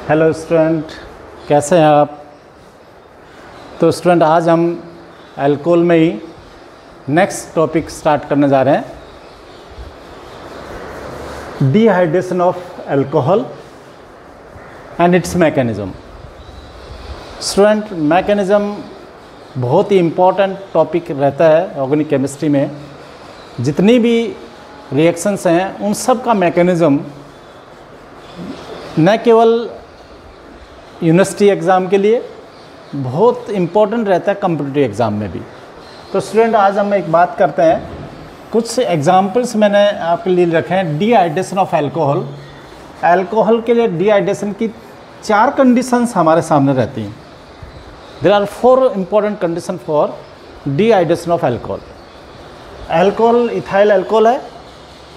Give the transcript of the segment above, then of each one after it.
Hello student, कैसे हैं आप। तो स्टूडेंट आज हम अल्कोहल में ही नेक्स्ट टॉपिक स्टार्ट करने जा रहे हैं, dehydration of alcohol and it's mechanism. Student, mechanism बहुत ही इम्पोर्टेंट टॉपिक रहता है ऑर्गेनिक केमिस्ट्री में। जितनी भी रिएक्शंस हैं उन सब का मैकेनिज़्म न केवल यूनिवर्सिटी एग्ज़ाम के लिए बहुत इम्पोर्टेंट रहता है, कॉम्पिटिटिव एग्ज़ाम में भी। तो स्टूडेंट आज हम एक बात करते हैं, कुछ एग्जांपल्स मैंने आपके लिए रखे हैं। डिहाइड्रेशन ऑफ अल्कोहल, अल्कोहल के लिए डिहाइड्रेशन की 4 कंडीशंस हमारे सामने रहती हैं। There are 4 important condition for dehydration of alcohol. Alcohol ethyl alcohol है,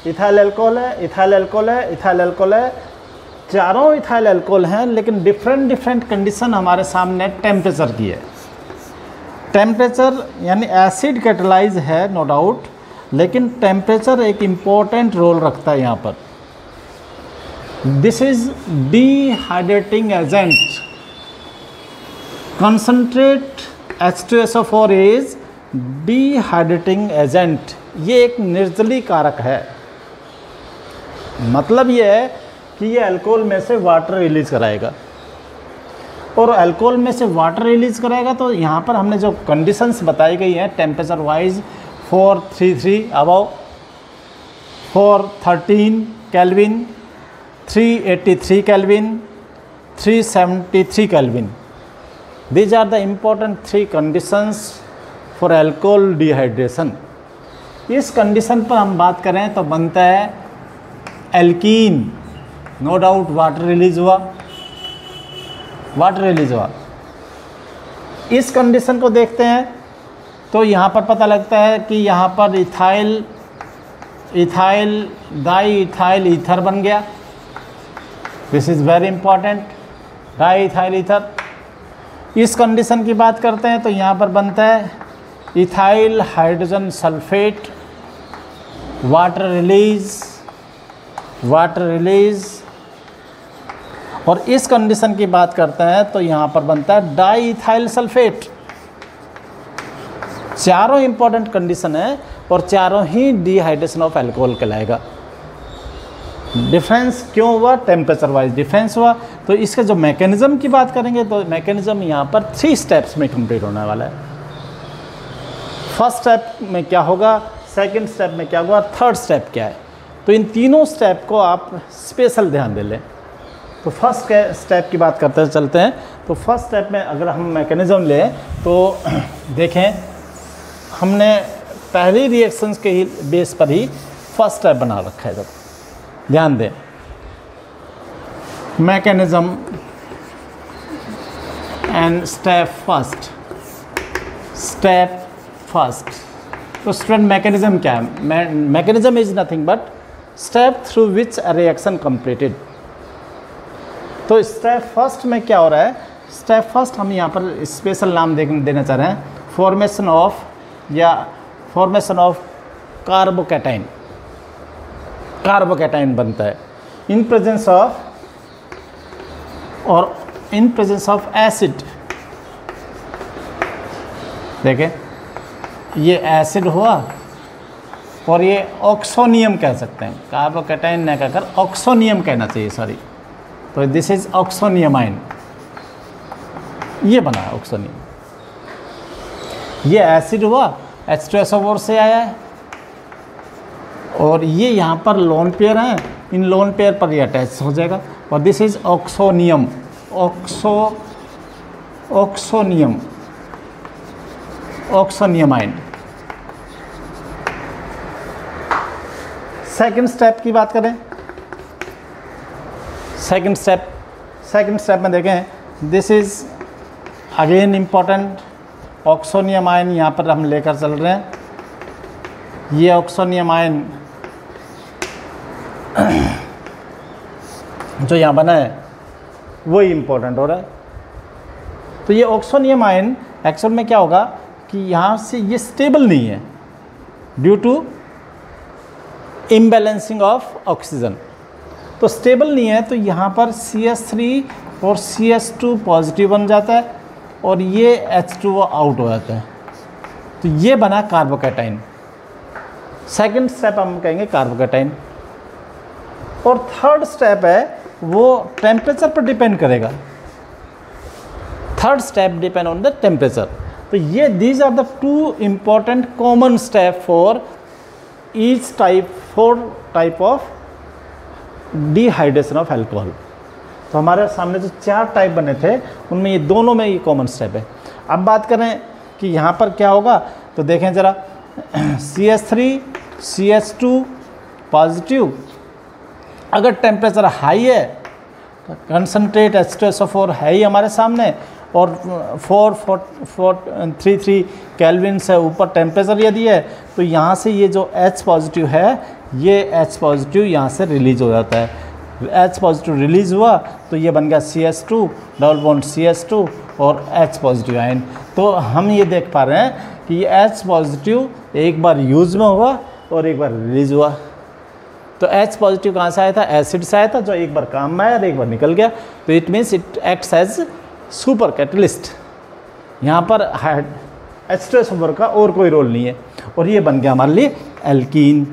इथाइल अल्कोहल है, इथाइल अल्कोहल है, इथाइल अल्कोहल है। चारों इथाइल अल्कोहल हैं, लेकिन डिफरेंट कंडीशन हमारे सामने टेम्परेचर की है। टेम्परेचर यानी एसिड कैटलाइज है नो डाउट, लेकिन टेम्परेचर एक इम्पोर्टेंट रोल रखता है यहाँ पर। This is dehydrating agent. Concentrate H2SO4 is dehydrating agent. ये एक निर्जली कारक है। मतलब ये है कि ये अल्कोहल में से वाटर रिलीज़ कराएगा, और अल्कोहल में से वाटर रिलीज़ कराएगा। तो यहाँ पर हमने जो कंडीशंस बताई गई हैं temperature wise, 433 above, 413 kelvin, 383 kelvin, 373 kelvin. These are the important 3 conditions for alcohol dehydration. इस कंडीशन पर हम बात करें तो बनता है alkene. No doubt water release हुआ, वाटर रिलीज हुआ। इस कंडीशन को देखते हैं तो यहाँ पर पता लगता है कि यहाँ पर इथाइल डाई इथाइल ईथर बन गया। This is very important, di ethyl ether. इस कंडीशन की बात करते हैं तो यहाँ पर बनता है ethyl hydrogen sulphate, water release. और इस कंडीशन की बात करते हैं तो यहाँ पर बनता है डाई इथाइल सल्फेट। चारों इंपॉर्टेंट कंडीशन है और चारों ही डिहाइड्रेशन ऑफ अल्कोहल कहलाएगा। डिफरेंस क्यों हुआ? टेम्परेचर वाइज डिफरेंस हुआ। तो इसके जो मैकेनिज्म की बात करेंगे तो मैकेनिज्म यहाँ पर 3 स्टेप्स में कंप्लीट होने वाला है। फर्स्ट स्टेप में क्या होगा, सेकंड स्टेप में क्या होगा, थर्ड स्टेप क्या है। तो इन तीनों स्टेप को आप स्पेशल ध्यान दे लें। तो फर्स्ट स्टेप की बात करते चलते हैं। तो फर्स्ट स्टेप में अगर हम मैकेनिज़्म लें तो देखें, हमने पहली रिएक्शंस के ही बेस पर ही फर्स्ट स्टेप बना रखा है। जब ध्यान दें, मैकेनिज़्म एंड स्टेप फर्स्ट। तो स्टूडेंट मैकेनिज़्म क्या है? Mechanism is nothing but step through which a reaction completed. तो स्टेप फर्स्ट में क्या हो रहा है? स्टेप फर्स्ट हम यहाँ पर स्पेशल नाम देना चाह रहे हैं, फॉर्मेशन ऑफ कार्बोकैटाइन। कार्बोकैटाइन बनता है इन प्रेजेंस ऑफ एसिड। देखें, ये एसिड हुआ और ये ऑक्सोनियम कह सकते हैं, कार्बोकैटाइन न कहकर ऑक्सोनियम कहना चाहिए, सॉरी। तो दिस इज ऑक्सोनियमाइन, ये बना है ऑक्सोनियम। ये एसिड हुआ, H2SO4 से आया है, और ये यहाँ पर लोन पेयर हैं, इन लोन पेयर पर ये अटैच हो जाएगा, और दिस इज ऑक्सोनियम, ऑक्सोनियमाइन। सेकंड स्टेप की बात करें, सेकंड स्टेप में देखें, this is again important, oxonium ion यहाँ पर हम लेकर चल रहे हैं। ये ऑक्सोनियम आयन जो यहाँ बना है वही इम्पोर्टेंट हो रहा है। तो ये ऑक्सोनियम आयन एक्चुअल में क्या होगा कि यहाँ से ये स्टेबल नहीं है due to imbalancing of oxygen. तो स्टेबल नहीं है, तो यहाँ पर CH3 और CH2 पॉजिटिव बन जाता है और ये H2O आउट हो जाता है। तो ये बना कार्बोकैटाइन। सेकंड स्टेप हम कहेंगे कार्बोकैटाइन। और थर्ड स्टेप है वो टेम्परेचर पर डिपेंड करेगा। Third step depend on the temperature. तो ये these are the two important common step for each type, 4 type of dehydration of alcohol. तो हमारे सामने जो 4 टाइप बने थे उनमें ये दोनों में ये कॉमन स्टेप है। अब बात करें कि यहाँ पर क्या होगा, तो देखें ज़रा CH3 CH2 पॉजिटिव, अगर टेम्परेचर हाई है तो कंसनट्रेट H2SO4 है ही हमारे सामने और 433 केल्विन से ऊपर टेम्परेचर यदि है तो यहाँ से ये जो H पॉजिटिव है ये H पॉजिटिव यहाँ से रिलीज हो जाता है। H पॉजिटिव रिलीज़ हुआ तो ये बन गया CH2 डबल बॉन्ड CH2 और H पॉजिटिव आयन। तो हम ये देख पा रहे हैं कि ये H पॉजिटिव एक बार यूज़ में हुआ और एक बार रिलीज़ हुआ। तो H पॉजिटिव कहाँ से आया था, एसिड से आया था जो एक बार काम में आया और एक बार निकल गया। तो it means it acts as super catalyst. यहाँ पर H2SO4 का और कोई रोल नहीं है और ये बन गया हमारे लिए एल्कीन।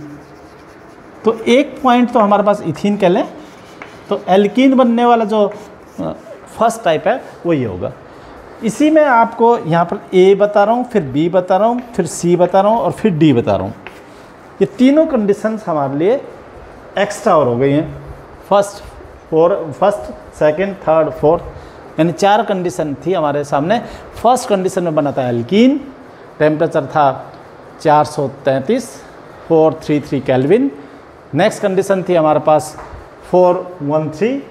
तो एक पॉइंट तो हमारे पास इथीन कह लें। तो एल्कीन बनने वाला जो फर्स्ट टाइप है वो ये होगा। इसी में आपको यहाँ पर A बता रहा हूँ, फिर B बता रहा हूँ, फिर C बता रहा हूँ और फिर D बता रहा हूँ। ये तीनों कंडीशंस हमारे लिए एक्स्ट्रा और हो गई हैं। फर्स्ट, सेकंड, थर्ड, फोर्थ, यानी 4 कंडीशन थी हमारे सामने। फर्स्ट कंडीशन में बना था एल्कीन, टेम्परेचर था 433 केल्विन। नेक्स्ट कंडीशन थी हमारे पास 413,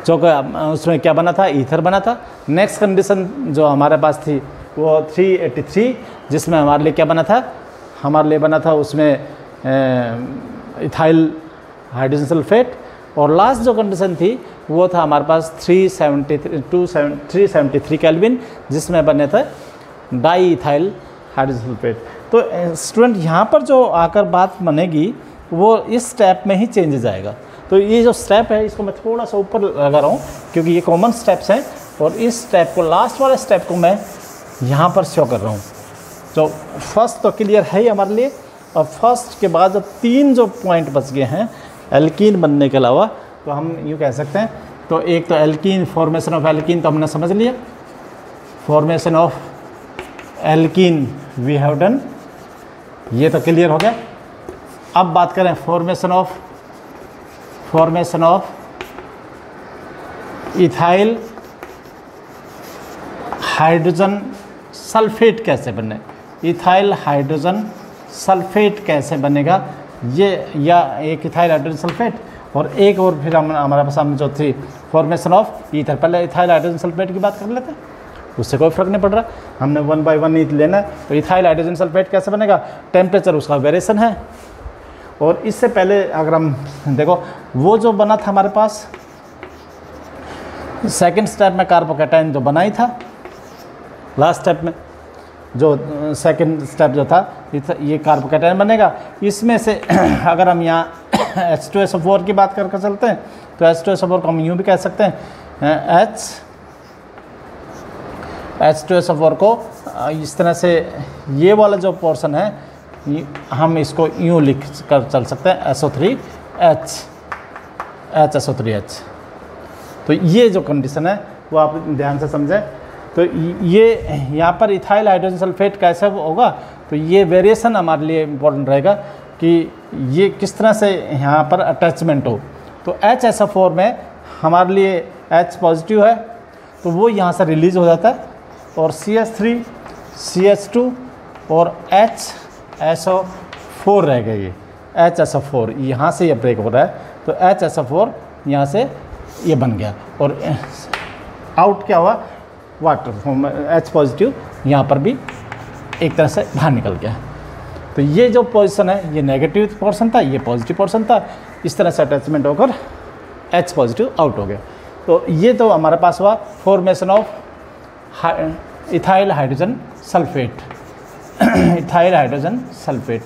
जो कि उसमें क्या बना था, ईथर बना था। नेक्स्ट कंडीशन जो हमारे पास थी वो 383, जिसमें हमारे लिए क्या बना था, हमारे लिए बना था उसमें इथाइल हाइड्रोजन सल्फेट। और लास्ट जो कंडीशन थी वो था हमारे पास 373 केल्विन, जिसमें बने थे डाई इथाइल हाइड्रोजन सल्फेट। तो स्टूडेंट यहाँ पर जो आकर बात बनेगी वो इस स्टेप में ही चेंज जाएगा। तो ये जो स्टेप है इसको मैं थोड़ा सा ऊपर लगा रहा हूँ क्योंकि ये कॉमन स्टेप्स हैं और इस स्टेप को, लास्ट वाले स्टेप को मैं यहाँ पर शो कर रहा हूँ। तो फर्स्ट तो क्लियर है ही हमारे लिए। और फर्स्ट के बाद जो 3 जो पॉइंट बच गए हैं एल्कीन बनने के अलावा, तो हम यूँ कह सकते हैं। तो एक तो एल्कीन, फॉर्मेशन ऑफ एल्कीन तो हमने समझ लिया, formation of alkene we have done, ये तो क्लियर हो गया। अब बात करें formation of ethyl hydrogen sulphate कैसे बने, इथाइल हाइड्रोजन सल्फेट कैसे बनेगा ये, या एक इथाइल हाइड्रोजन सल्फेट और एक और फिर हमारे सामने जो थी फॉर्मेशन ऑफ ईथर। पहले इथाइल हाइड्रोजन सल्फेट की बात कर लेते हैं, उससे कोई फ़र्क नहीं पड़ रहा, हमने 1 बाय 1 ही लेना है। तो इथाइल हाइड्रोजन सल्फेट कैसे बनेगा, टेम्परेचर उसका वेरिएशन है। और इससे पहले अगर हम देखो वो जो बना था हमारे पास सेकंड स्टेप में कार्बोकैटायन जो बना ही था, लास्ट स्टेप में जो सेकंड स्टेप जो था ये कार्बोकैटायन बनेगा। इसमें से अगर हम यहाँ H2SO4 की बात करके चलते हैं तो H2SO4 को हम यूँ भी कह सकते हैं H2SO4 को इस तरह से, ये वाला जो पोर्शन है हम इसको यूँ लिख कर चल सकते हैं HSO3H। तो ये जो कंडीशन है वो आप ध्यान से समझें। तो ये यहाँ पर इथाइल हाइड्रोजन सल्फेट कैसे होगा, तो ये वेरिएशन हमारे लिए इम्पोर्टेंट रहेगा कि ये किस तरह से यहाँ पर अटैचमेंट हो। तो HSO4 में हमारे लिए H पॉजिटिव है तो वो यहाँ से रिलीज़ हो जाता है और CH3 CH2 और HSO4 रह गया। ये HSO4 यहाँ से ये ब्रेक हो रहा है तो HSO4 यहाँ से ये बन गया और आउट क्या हुआ, वाटर फॉर्म H पॉजिटिव यहाँ पर भी एक तरह से बाहर निकल गया। तो ये जो पोजीशन है ये नेगेटिव पोर्शन था, ये पॉजिटिव पोर्शन था, इस तरह से अटैचमेंट होकर H पॉजिटिव आउट हो गया। तो ये तो हमारे पास हुआ formation of ethyl hydrogen sulphate, ethyl hydrogen sulphate.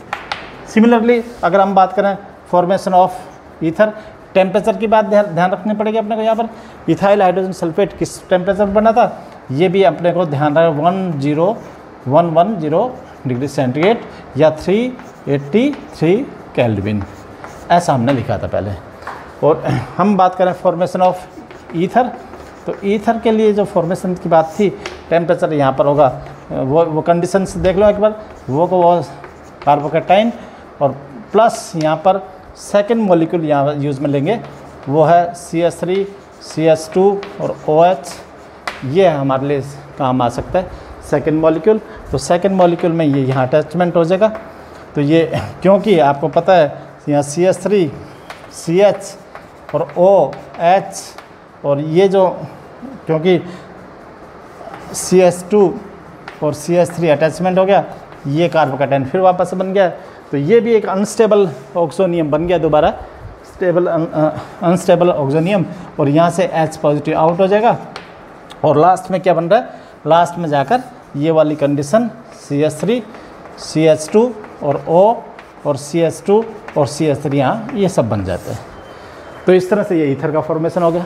Similarly अगर हम बात करें फॉर्मेशन ऑफ ईथर, टेम्परेचर की बात ध्यान रखनी पड़ेगी अपने को। यहाँ पर इथाइल हाइड्रोजन सल्फेट किस टेम्परेचर पर बना था, ये भी अपने को ध्यान रखना 10110 डिग्री सेंटीग्रेड या 383 केल्विन, ऐसा हमने लिखा था पहले। और हम बात करें फॉर्मेशन ऑफ ईथर, तो ईथर के लिए जो फॉर्मेशन की बात थी, टेम्परेचर यहाँ पर होगा, वो कंडीशंस देख लो एक बार, वो कार्बोकैटाइन और प्लस यहाँ पर सेकंड मॉलिक्यूल यहाँ यूज़ में लेंगे, वो है CH3 CH2 और OH, ये हमारे लिए काम आ सकता है सेकंड मॉलिक्यूल। तो सेकंड मॉलिक्यूल में ये यहाँ अटैचमेंट हो जाएगा। तो ये क्योंकि आपको पता है यहाँ CH3 CH और OH, और ये जो क्योंकि CH2 और CH3 अटैचमेंट हो गया, ये कार्बोकैटाइन फिर वापस बन गया, तो ये भी एक अनस्टेबल ऑक्सोनियम बन गया दोबारा, अनस्टेबल ऑक्सोनियम, और यहाँ से H पॉजिटिव आउट हो जाएगा। और लास्ट में क्या बन रहा है, लास्ट में जाकर ये वाली कंडीशन CH3 CH2 और O और CH2 और CH3 यहाँ ये सब बन जाते हैं। तो इस तरह से ये ईथर का फॉर्मेशन हो गया।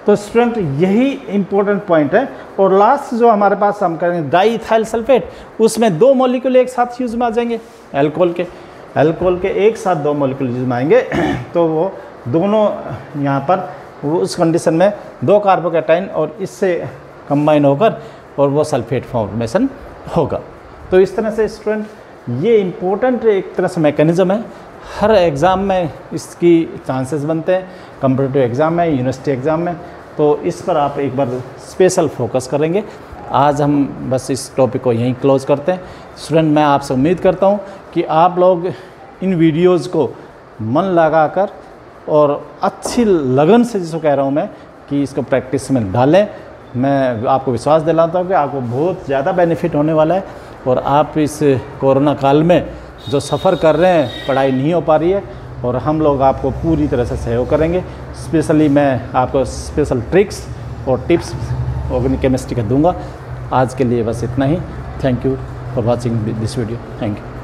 तो स्टूडेंट यही इम्पोर्टेंट पॉइंट है। और लास्ट जो हमारे पास हम करेंगे डाई इथाइल सल्फेट, उसमें 2 मॉलिक्यूल एक साथ यूज में आ जाएंगे, अल्कोहल के एक साथ 2 मॉलिक्यूल यूज में आएंगे। तो वो दोनों यहाँ पर वो उस कंडीशन में 2 कार्बोकैटाइन और इससे कंबाइन होकर और वो सल्फेट फॉर्मेशन होगा। तो इस तरह से स्टूडेंट ये इम्पोर्टेंट एक तरह से मैकेनिज़्म है, हर एग्ज़ाम में इसकी चांसेस बनते हैं, कॉम्पिटिटिव एग्ज़ाम में, यूनिवर्सिटी एग्ज़ाम में। तो इस पर आप एक बार स्पेशल फोकस करेंगे। आज हम बस इस टॉपिक को यहीं क्लोज करते हैं। स्टूडेंट मैं आपसे उम्मीद करता हूँ कि आप लोग इन वीडियोज़ को मन लगाकर और अच्छी लगन से, जिसको कह रहा हूँ मैं, कि इसको प्रैक्टिस में डालें। मैं आपको विश्वास दिलाता हूँ कि आपको बहुत ज़्यादा बेनिफिट होने वाला है। और आप इस कोरोना काल में जो सफ़र कर रहे हैं, पढ़ाई नहीं हो पा रही है, और हम लोग आपको पूरी तरह से सहयोग करेंगे। स्पेशली मैं आपको स्पेशल ट्रिक्स और टिप्स ऑर्गेनिक केमिस्ट्री का दूंगा। आज के लिए बस इतना ही। Thank you for watching this video. Thank you.